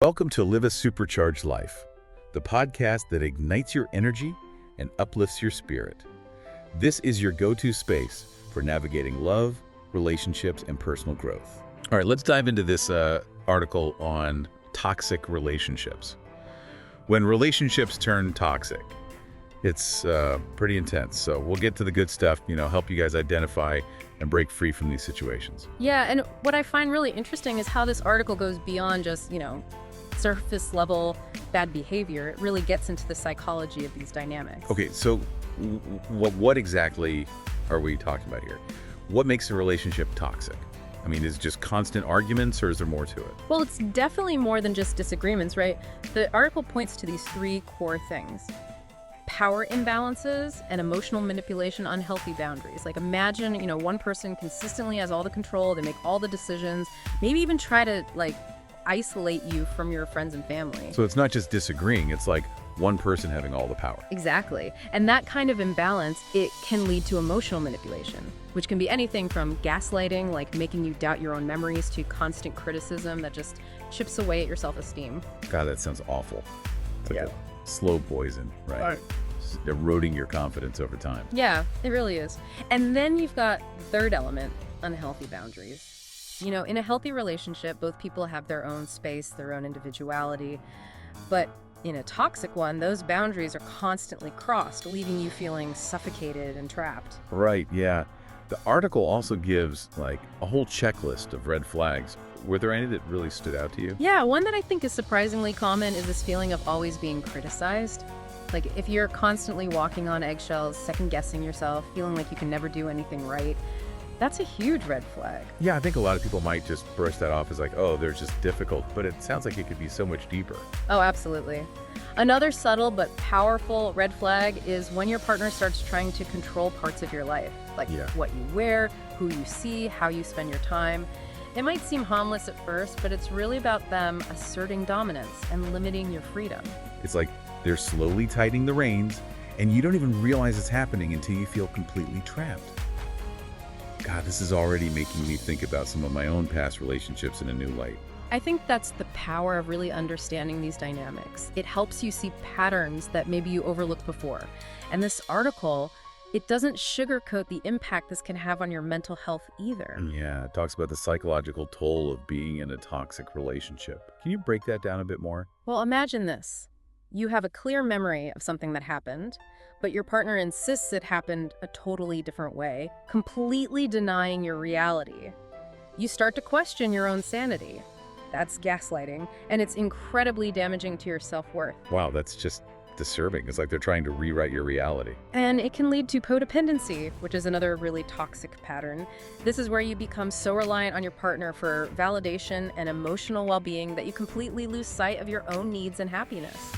Welcome to Live a Supercharged Life, the podcast that ignites your energy and uplifts your spirit. This is your go-to space for navigating love, relationships, and personal growth. All right, let's dive into this article on toxic relationships. When relationships turn toxic, it's pretty intense. So we'll get to the good stuff, help you guys identify and break free from these situations. Yeah, and what I find really interesting is how this article goes beyond just, surface level bad behavior. It really gets into the psychology of these dynamics. Okay, so what exactly are we talking about here? What makes a relationship toxic? I mean, is it just constant arguments or is there more to it? Well, it's definitely more than just disagreements, right? The article points to these three core things: power imbalances and emotional manipulation, unhealthy boundaries. Like imagine, one person consistently has all the control, they make all the decisions, maybe even try to isolate you from your friends and family. So it's not just disagreeing, it's like one person having all the power. Exactly. And that kind of imbalance, it can lead to emotional manipulation, which can be anything from gaslighting, like making you doubt your own memories, to constant criticism that just chips away at your self-esteem. God, that sounds awful. It's like a slow poison, right? Just eroding your confidence over time. Yeah, it really is. And then you've got the third element, unhealthy boundaries. In a healthy relationship, both people have their own space, their own individuality. But in a toxic one, those boundaries are constantly crossed, leaving you feeling suffocated and trapped. Right, yeah. The article also gives a whole checklist of red flags. Were there any that really stood out to you? Yeah, one that I think is surprisingly common is this feeling of always being criticized. Like if you're constantly walking on eggshells, second-guessing yourself, feeling like you can never do anything right, that's a huge red flag. Yeah, I think a lot of people might just brush that off as oh, they're just difficult, but it sounds like it could be so much deeper. Oh, absolutely. Another subtle but powerful red flag is when your partner starts trying to control parts of your life, like what you wear, who you see, how you spend your time. It might seem harmless at first, but it's really about them asserting dominance and limiting your freedom. It's like they're slowly tightening the reins, and you don't even realize it's happening until you feel completely trapped. God, this is already making me think about some of my own past relationships in a new light. I think that's the power of really understanding these dynamics. It helps you see patterns that maybe you overlooked before. And this article, it doesn't sugarcoat the impact this can have on your mental health either. Yeah, it talks about the psychological toll of being in a toxic relationship. Can you break that down a bit more? Well, imagine this. You have a clear memory of something that happened, but your partner insists it happened a totally different way, completely denying your reality. You start to question your own sanity. That's gaslighting, and it's incredibly damaging to your self-worth. Wow, that's just disturbing. It's like they're trying to rewrite your reality. And it can lead to codependency, which is another really toxic pattern. This is where you become so reliant on your partner for validation and emotional well-being that you completely lose sight of your own needs and happiness.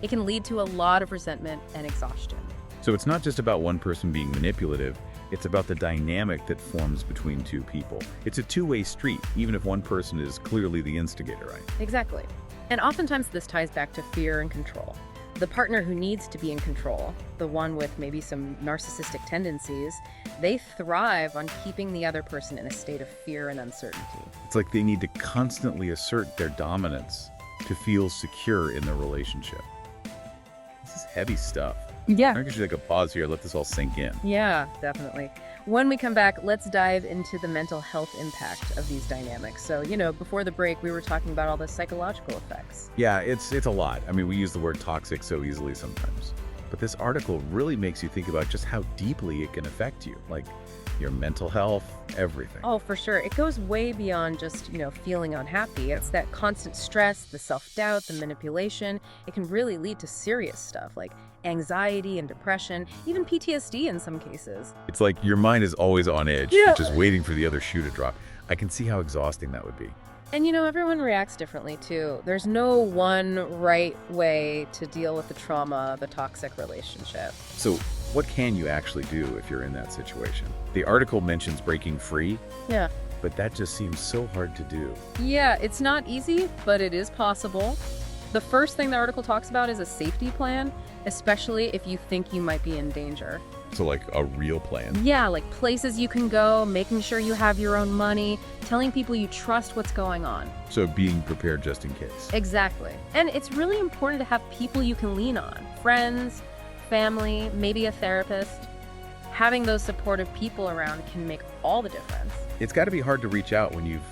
It can lead to a lot of resentment and exhaustion. So it's not just about one person being manipulative, it's about the dynamic that forms between two people. It's a two-way street, even if one person is clearly the instigator, right? Exactly. And oftentimes this ties back to fear and control. The partner who needs to be in control, the one with maybe some narcissistic tendencies, they thrive on keeping the other person in a state of fear and uncertainty. It's like they need to constantly assert their dominance to feel secure in their relationship. This is heavy stuff. Yeah. I think we should take a pause here, let this all sink in. Yeah, definitely. When we come back, let's dive into the mental health impact of these dynamics. So, before the break, we were talking about all the psychological effects. Yeah, it's a lot. I mean, we use the word toxic so easily sometimes. But this article really makes you think about just how deeply it can affect you, like your mental health, everything. Oh, for sure. It goes way beyond just, feeling unhappy. It's that constant stress, the self-doubt, the manipulation. It can really lead to serious stuff like anxiety and depression, even PTSD in some cases. It's like your mind is always on edge, just waiting for the other shoe to drop. I can see how exhausting that would be. And everyone reacts differently too. There's no one right way to deal with the trauma of a toxic relationship. So what can you actually do if you're in that situation? The article mentions breaking free. Yeah. But that just seems so hard to do. Yeah, it's not easy, but it is possible. The first thing the article talks about is a safety plan, especially if you think you might be in danger. So like a real plan. Yeah, like places you can go, making sure you have your own money, telling people you trust what's going on. So being prepared just in case. Exactly. And it's really important to have people you can lean on. Friends, family, maybe a therapist. Having those supportive people around can make all the difference. It's got to be hard to reach out when you've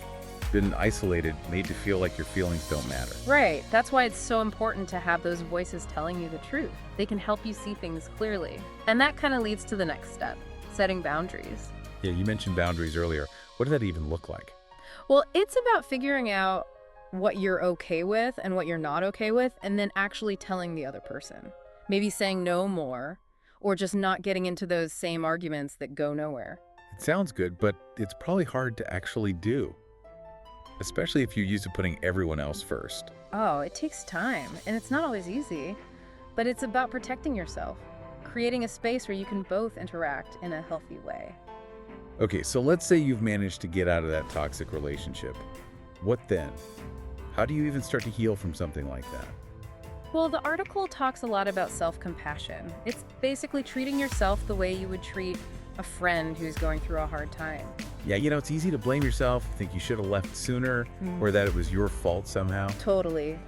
been isolated, made to feel like your feelings don't matter. Right. That's why it's so important to have those voices telling you the truth. They can help you see things clearly. And that kind of leads to the next step, setting boundaries. Yeah, you mentioned boundaries earlier. What does that even look like? Well, it's about figuring out what you're okay with and what you're not okay with, and then actually telling the other person. Maybe saying no more, or just not getting into those same arguments that go nowhere. It sounds good, but it's probably hard to actually do. Especially if you're used to putting everyone else first. Oh, it takes time, and it's not always easy. But it's about protecting yourself, creating a space where you can both interact in a healthy way. Okay, so let's say you've managed to get out of that toxic relationship. What then? How do you even start to heal from something like that? Well, the article talks a lot about self-compassion. It's basically treating yourself the way you would treat a friend who's going through a hard time. Yeah, it's easy to blame yourself, think you should have left sooner, or that it was your fault somehow. Totally.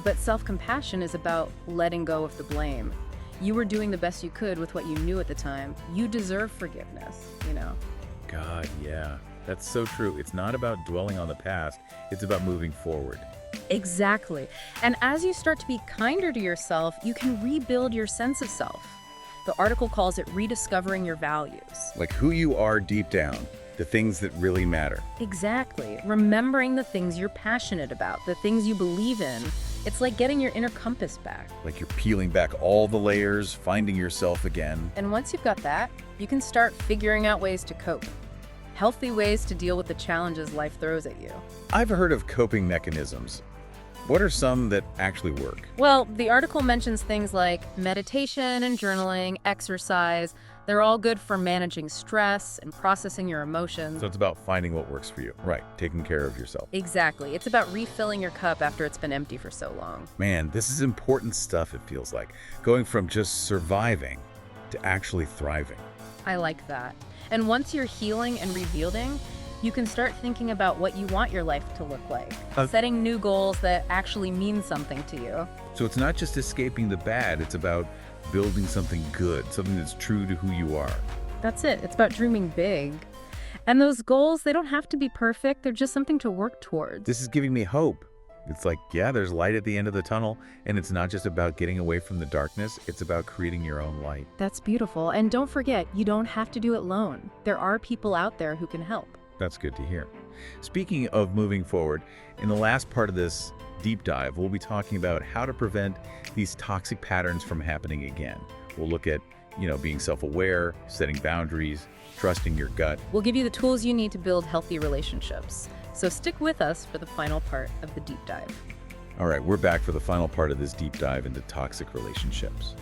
But self-compassion is about letting go of the blame. You were doing the best you could with what you knew at the time. You deserve forgiveness, God, yeah. That's so true. It's not about dwelling on the past. It's about moving forward. Exactly. And as you start to be kinder to yourself, you can rebuild your sense of self. The article calls it rediscovering your values. Like who you are deep down, the things that really matter. Exactly. Remembering the things you're passionate about, the things you believe in. It's like getting your inner compass back. Like you're peeling back all the layers, finding yourself again. And once you've got that, you can start figuring out ways to cope. Healthy ways to deal with the challenges life throws at you. I've heard of coping mechanisms. What are some that actually work? Well, the article mentions things like meditation and journaling, exercise. They're all good for managing stress and processing your emotions. So it's about finding what works for you. Right, taking care of yourself. Exactly. It's about refilling your cup after it's been empty for so long. Man, this is important stuff, it feels like. Going from just surviving to actually thriving. I like that. And once you're healing and rebuilding, you can start thinking about what you want your life to look like, setting new goals that actually mean something to you. So it's not just escaping the bad, it's about building something good, something that's true to who you are. That's it. It's about dreaming big. And those goals, they don't have to be perfect. They're just something to work towards. This is giving me hope. It's like, yeah, there's light at the end of the tunnel, and it's not just about getting away from the darkness, it's about creating your own light. That's beautiful. And don't forget, you don't have to do it alone. There are people out there who can help. That's good to hear. Speaking of moving forward, in the last part of this deep dive, we'll be talking about how to prevent these toxic patterns from happening again. We'll look at, being self-aware, setting boundaries, trusting your gut. We'll give you the tools you need to build healthy relationships. So stick with us for the final part of the deep dive. All right, we're back for the final part of this deep dive into toxic relationships.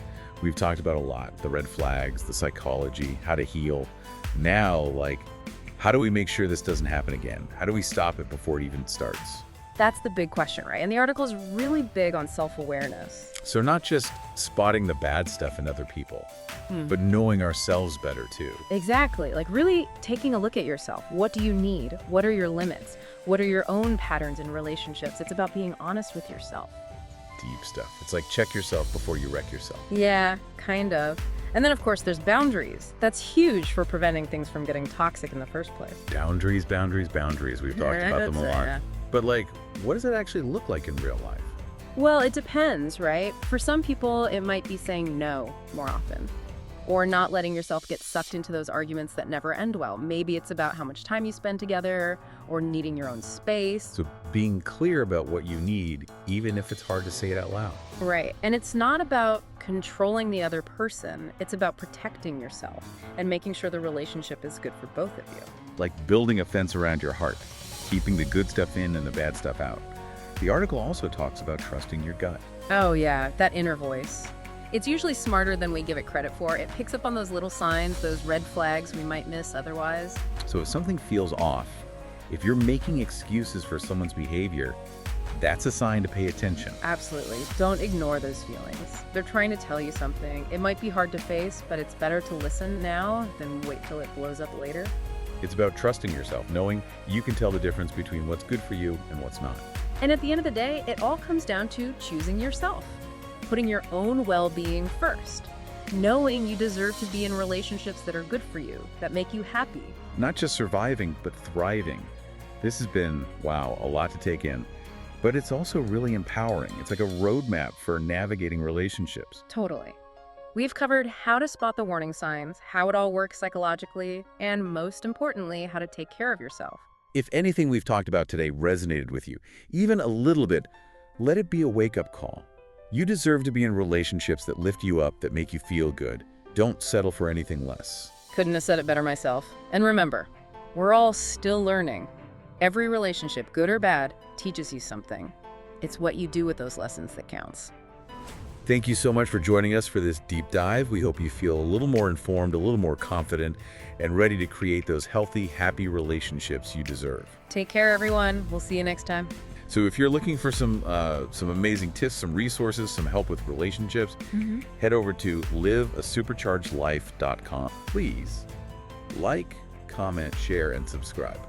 We've talked about a lot, the red flags, the psychology, how to heal. Now, how do we make sure this doesn't happen again? How do we stop it before it even starts? That's the big question, right? And the article is really big on self-awareness. So not just spotting the bad stuff in other people, but knowing ourselves better too. Exactly. Like really taking a look at yourself. What do you need? What are your limits? What are your own patterns in relationships? It's about being honest with yourself. Deep stuff. It's like check yourself before you wreck yourself. Yeah, kind of. And then, of course, there's boundaries. That's huge for preventing things from getting toxic in the first place. Boundaries, boundaries, boundaries. We've talked about them a lot. Yeah. But what does it actually look like in real life? Well, it depends, right? For some people, it might be saying no more often, or not letting yourself get sucked into those arguments that never end well. Maybe it's about how much time you spend together, or needing your own space. So being clear about what you need, even if it's hard to say it out loud. Right. And it's not about controlling the other person. It's about protecting yourself and making sure the relationship is good for both of you. Like building a fence around your heart, keeping the good stuff in and the bad stuff out. The article also talks about trusting your gut. Oh yeah, that inner voice. It's usually smarter than we give it credit for. It picks up on those little signs, those red flags we might miss otherwise. So if something feels off, if you're making excuses for someone's behavior, that's a sign to pay attention. Absolutely. Don't ignore those feelings. They're trying to tell you something. It might be hard to face, but it's better to listen now than wait till it blows up later. It's about trusting yourself, knowing you can tell the difference between what's good for you and what's not. And at the end of the day, it all comes down to choosing yourself, putting your own well-being first, knowing you deserve to be in relationships that are good for you, that make you happy. Not just surviving, but thriving. This has been, wow, a lot to take in. But it's also really empowering. It's like a roadmap for navigating relationships. Totally. We've covered how to spot the warning signs, how it all works psychologically, and most importantly, how to take care of yourself. If anything we've talked about today resonated with you, even a little bit, let it be a wake-up call. You deserve to be in relationships that lift you up, that make you feel good. Don't settle for anything less. Couldn't have said it better myself. And remember, we're all still learning. Every relationship, good or bad, teaches you something. It's what you do with those lessons that counts. Thank you so much for joining us for this deep dive. We hope you feel a little more informed, a little more confident, and ready to create those healthy, happy relationships you deserve. Take care, everyone. We'll see you next time. So if you're looking for some amazing tips, some resources, some help with relationships, head over to liveasuperchargedlife.com. Please like, comment, share, and subscribe.